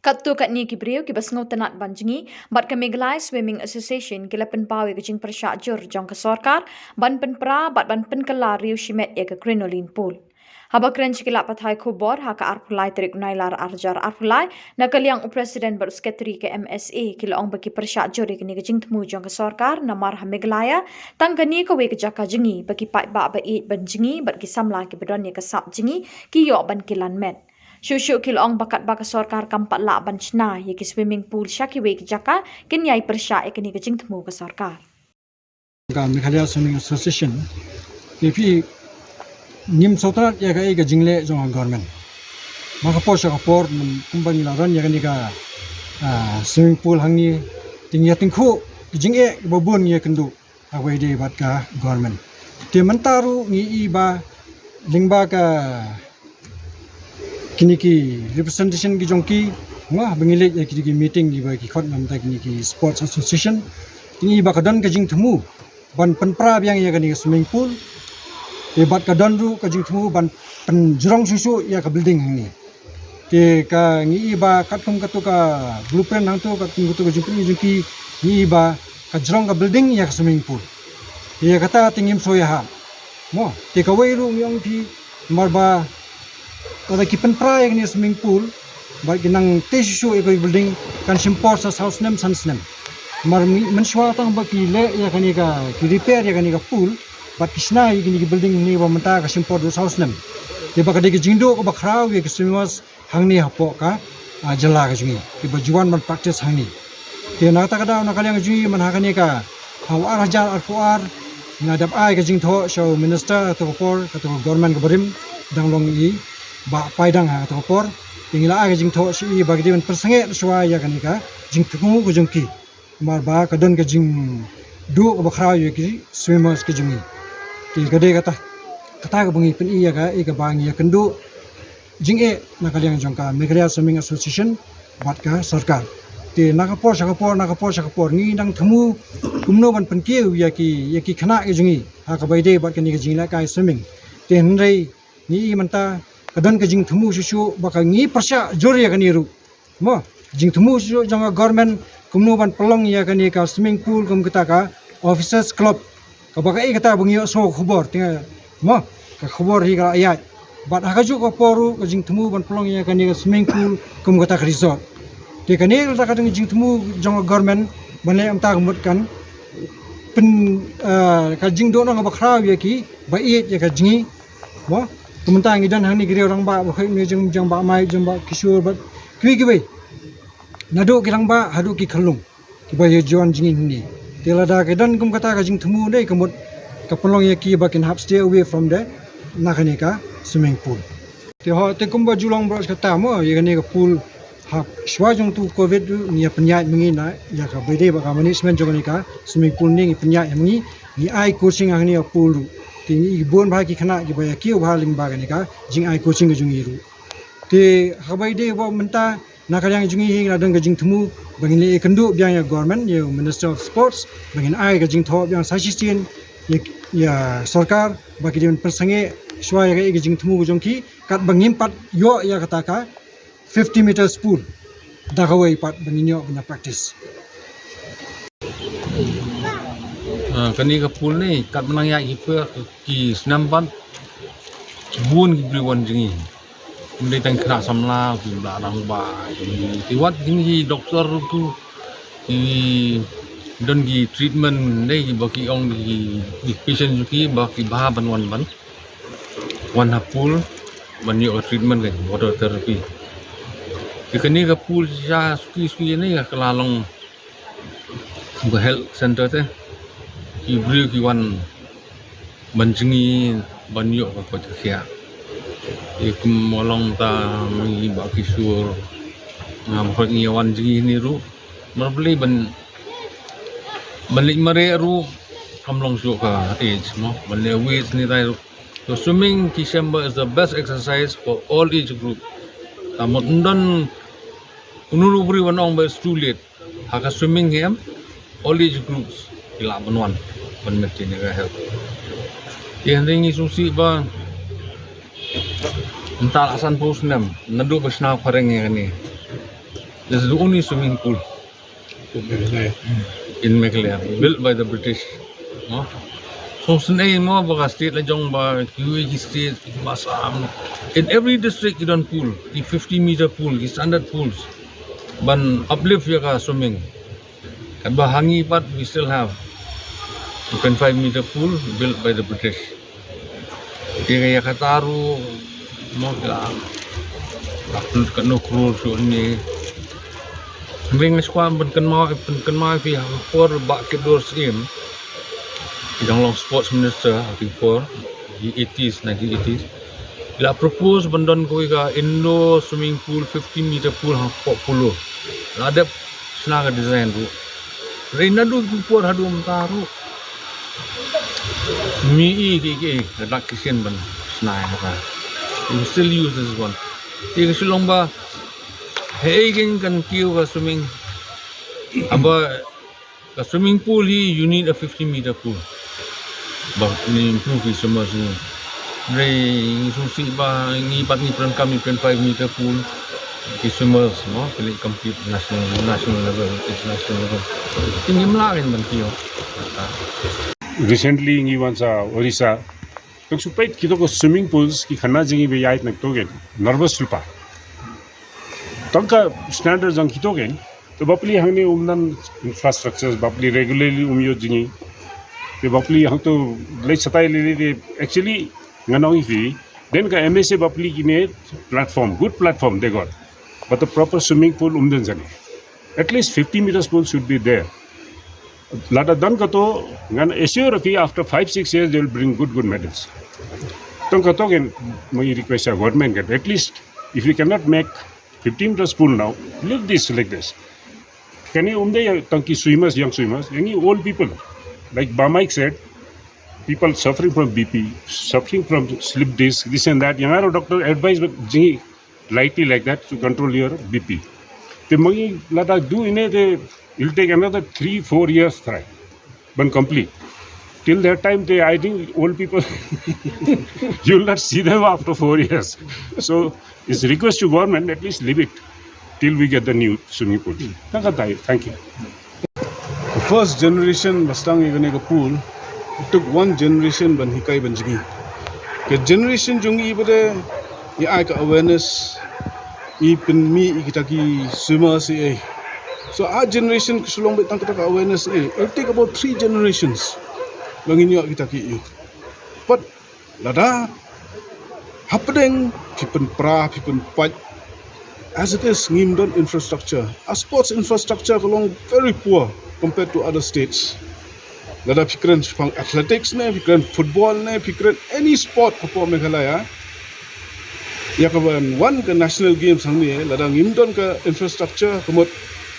Kattu kat ni kibriu ki basngau tenat banjingi bat ke Meghalaya Swimming Association kila penpawi ke jing Pyrshah jur jong ke Sorkar ban Pynpra bat ban Penkala riu shimet ya ke Crinoline pool. Haba keren kila pathai khubor ha ka arpulai terik nailar arjar arpulai na kaliang presiden ber sekretari ke MSA kila ong baki Pyrshah jur ke ni ke jing temu jong ke Sorkar namar ha Meghalaya tang kani ko we ke jaka jingi baki pai ba ba i banjingi bat ki samla ki bedon ya ke sap jingi ki yo ban kilan met. Shushu kilong bakat baka Sorkar kampat la banchna ye ki swimming pool shaki we ki jaka kin yai Pyrshah ekni ke jing temu ke Sorkar. Meghalaya Swimming Association KP nim sotrat ya ga jingle jong government maka posha kapor kumbani la ran ya ga swimming pool hangni ting ya tingkhu jinge babun ya kendu awai de bat ka government te mentaru ni iba lingba ka kini ki representation ki jongki ngah bengile ya ki meeting di ba ki khot nam ta kini ki sports association ini ba kadan ka jing themu ban Pynpra yang ya kani swimming pool e bat kadan ru ka jing themu ban pen jurong susu ya ka building ni te ka ngi ba katum katu ka blueprint nang tu ka tung tu ka jingki ni ba ka jurong ka building ya ka swimming pool ya kata tingim soya ha mo te ka wei ru yong pi marba kada ki Pynpra yang ni swimming pool ba ginang tesu e building kan simpor sa house nem sans nem mar menshwa tang ba ki le ya kani ka ki repair ya kani ka pool ba kisna yi ki building ni ba menta ka simpor do house nem de ba ka de ki jindo ko ba khrau ye ki swimmers hangni hapo ka jala ka jungi ki ba juan man practice hangni te na ta kada na kalyang jungi man ha kani ka hawar hajar arfuar ngadap ai ka jing tho show minister to por ka to government ka barim danglong yi ba paidang ha to por tingila aga jing tho si ba gidi persange suwa ya kanika jing thumu ko jingki mar ba kadon ka jing du ko khra ye ki swimmers ki jingi ti gade kata ka bangi pen iya ka e ka bangi ya kendu jing e na kalyang jongka Meghalaya Swimming Association bat ka Sorkar ti nakapor sakapor ni dang thumu kumno ban penkiu ya ki khana ki jingi ha ka baide bat ka ni ka jingla kai swimming ti hnrei ni manta kadang ke jing thumu susu baka ngi Pyrshah jor ya kani ru mo jing thumu susu janga government kumno ban pelong ya kani ka swimming pool kum kita ka officers club ka baka e kata bungi so khobor tinga mo ka khobor hi ka ayat bat hakaju ko poru ka jing thumu ban pelong ya kani ka swimming pool kum kita ka resort te kani ka kadang jing thumu janga government banle amta gumut kan pen ka jing do na bakra ya ki ba e ya ka jingi mo Kementang idan hani kiri orang ba bakai ni jeng ba mai jeng ba kisur ba kui kibai nado kirang ba hadu ki khalung ki ba ye juan jingin ni telada kedan kum kata ka jing themu dei kemut ka pelong ye ki ba can have stay away from the nakani ka swimming pool te ho te kum ba julong bros kata mo ye kani ka pool ha shwa jong tu covid ni penyai mengi na ya ka bede ba ka management jong ni ka swimming pool ni penyai mengi ni ai coaching ani ka pool ti bon ba ki khana ki ba ki ba ling ba ni ka jing ai coaching ge jungi ru te habai de ba menta na ka yang jungi hing la dang ge jing thumu bangin le kendu byang ya government ye minister of sports bangin ai ge jing tho byang sasistin ya Sorkar ba ki den persange shwa ya ge jing thumu ge jongki kat bangim pat yo ya kata ka 50 meters pool da ka wei pat bangin yo punya practice kani ka pool ni kat menang ya ki senampan bun ki briwan jingi mendai tang kena samla ki barang ba ki wat jingi doktor tu ki don ki treatment dei ki baki ong ki patient ki baki ba ban wan ha pool ban yo treatment ke water therapy ki kani ka pool ja suki ni ka lalong ba health center te ki bri ki wan banjingi banyo ka ko tsia ik molong ta mi ba ki sur ngam ko ni wan jingi ni ru marbli ban balik mare ru kamlong su ka age no bale weight ni dai ru so swimming ki shamba is the best exercise for all age group tamot ndon unuru bri wanong ba too late haka swimming game all age groups ila banwan ban mesti ni health yang ringi susi ba entar asan pos nem nadu besna pareng ni This is the only swimming pool in Meghalaya, built by the British. No? So senai mo baga state la jong ba QA state basam. In every district you don't pool, the 50-meter pool, the standard pools. Ban uplift ya ka swimming. Kan ba hangi pat we still have 2.5-meter pool built by the British. Dia ya kataru mo ka apul kan no crore so ni. Ring squad ban kan mau fi for back doors in. Yang long sports minister I think for the 1980s. Bila propose bandon ko ka indoor swimming pool 50-meter pool ha polo. Ada senaga design tu. Reina do por hadu mtaru. Mi ke nak kisian ban senai ka. We still use this one. Di Shillong ba hey kan kiu ka swimming. Aba ka swimming pool hi you need a 50-meter pool. Ba ni improve semua. Ray susi ba ni pat ni peran kami 5-meter pool. Di semua no pilih compete national level, international level. Tinggi melakin ban kiu. Recently ngi wansa Orissa kung supait kito ko swimming pools ki khana jingi be yait nak togen nervous lupa tangka standards ang kito gen to bapli hangni umnan infrastructures bapli regularly umyo jingi te bapli hang to late satai le actually nganong fi then ka MSA bapli kine platform good platform they got but the proper swimming pool umden jani at least 50 meters pool should be there. Lada dan kato ngan assure fi after 5-6 years they will bring good medals. Tong kato gen my request a government get at least if you cannot make 15 meters pool now, leave this like this. Can you tanki swimmers, young swimmers, any old people like Bamaik said, people suffering from BP, suffering from slip disc, this and that. Young doctor advise lightly like that to control your BP. The money lada do in it. It will take another 3-4 years try, but complete. Till that time, I think old people, you will not see them after 4 years. So, it's a request to government, at least leave it till we get the new swimming pool. Thank you. The first generation bastang igane ka pool, it took one generation ban hikai banjigi. Ke generation jungi bade ya ka awareness I pen mi ikitaki swimmers eh. So our generation Shillong betang kita awareness it'll take about 3 generations bangin yo kita ki. But lada happening Pynpra Pynpra as it is ngimdon infrastructure. Our sports infrastructure along very poor compared to other states. Lada pikiran athletics ne, pikiran football ne, pikiran any sport ko Meghalaya. Ya kawan one ke national games hang ni lada ngimdon ke infrastructure kemot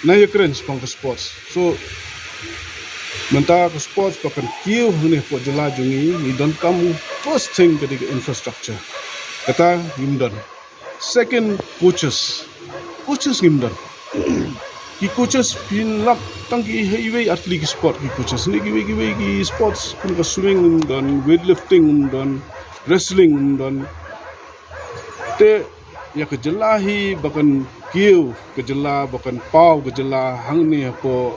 naya keren sepang ke sports. So mentah ke sports pakan kiu ni po jela jungi ni don kamu first thing ketika infrastructure kata ngimdon. Second coaches ngimdon. Ki coaches pin lap tangki highway atli ki sport ki coaches ni ki sports kun ke swimming dan weightlifting dan wrestling dan te ya kejelahi bahkan kiu kejela bahkan pau kejela hang ni hapo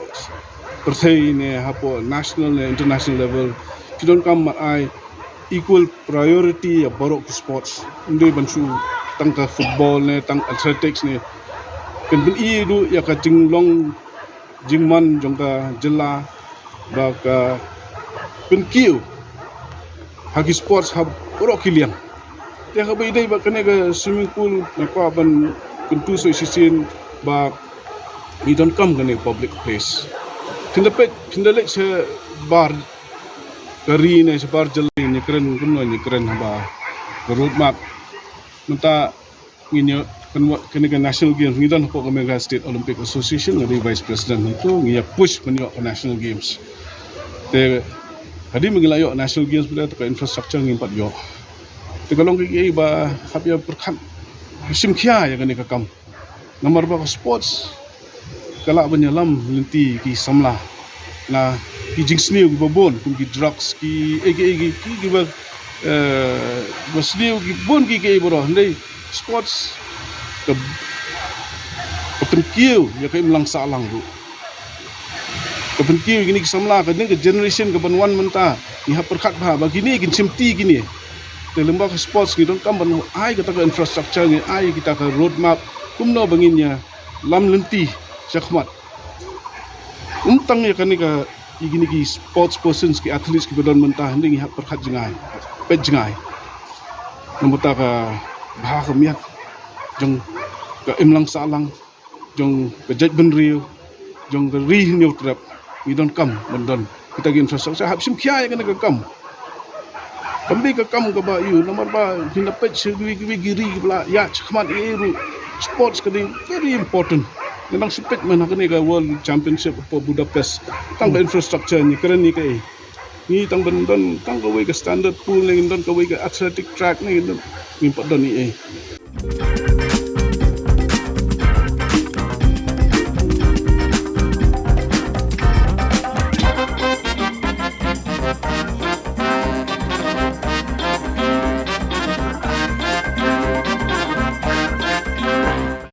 perthai ni hapo national ni international level kidon kam ai equal priority ya borok sports ndoi bansu tangka football ni tang athletics ni kan bin I du ya ka jinglong jingman jongka jela baka bin kiu hagi sports hab borok kilian ya ka bai dai ba kane ga swimming pool na ko ban kuntu so sisin ba we don't come kane public place tindalek se bar kari ne se bar jeli ni keren kuno ni keren ba road map menta nginyo kane ga national games ngidan ko Meghalaya State Olympic Association ngari vice president itu ngiya push menyo ke national games te hadi Meghalaya national games bila to infrastructure ngimpat yo Tegalong kiki ba habia perkat simkhia ya kani kakam nomor ba sports kala banyalam linti ki samla na ki jingsniu ki babon ki drugs ki ba basniu ki bon ki boro ndai sports ke kapan kiu ya kai melang salang ru kapan kiu gini kesamla ka ke generation kapan wan menta ni ha perkat ba bagini gin simti gini te lembaga sports gi don kamban ai kita ka infrastructure ni ai kita ka roadmap kumno banginnya lam lenti syakmat untang ya kan ka igini ki sports persons ki athletes ki badan menta hindi ha perkat jengai pet jengai namata ka bah ka miat jong ka imlang salang jong ka jaj ben riu jong ka ri new trap we don't come bandon kita gi infrastructure hab sim khia ya kan ka kam kambi ka kam ka ba yu nomor ba hinda pet segwi giri bla ya chkhman eru sports ka very important nang sepet man ka ni ka world championship po Budapest tang ka infrastructure ni keren ni kai ni tang bandon tang ka we ka standard pool ni don ka we ka athletic track ni don ni padon ni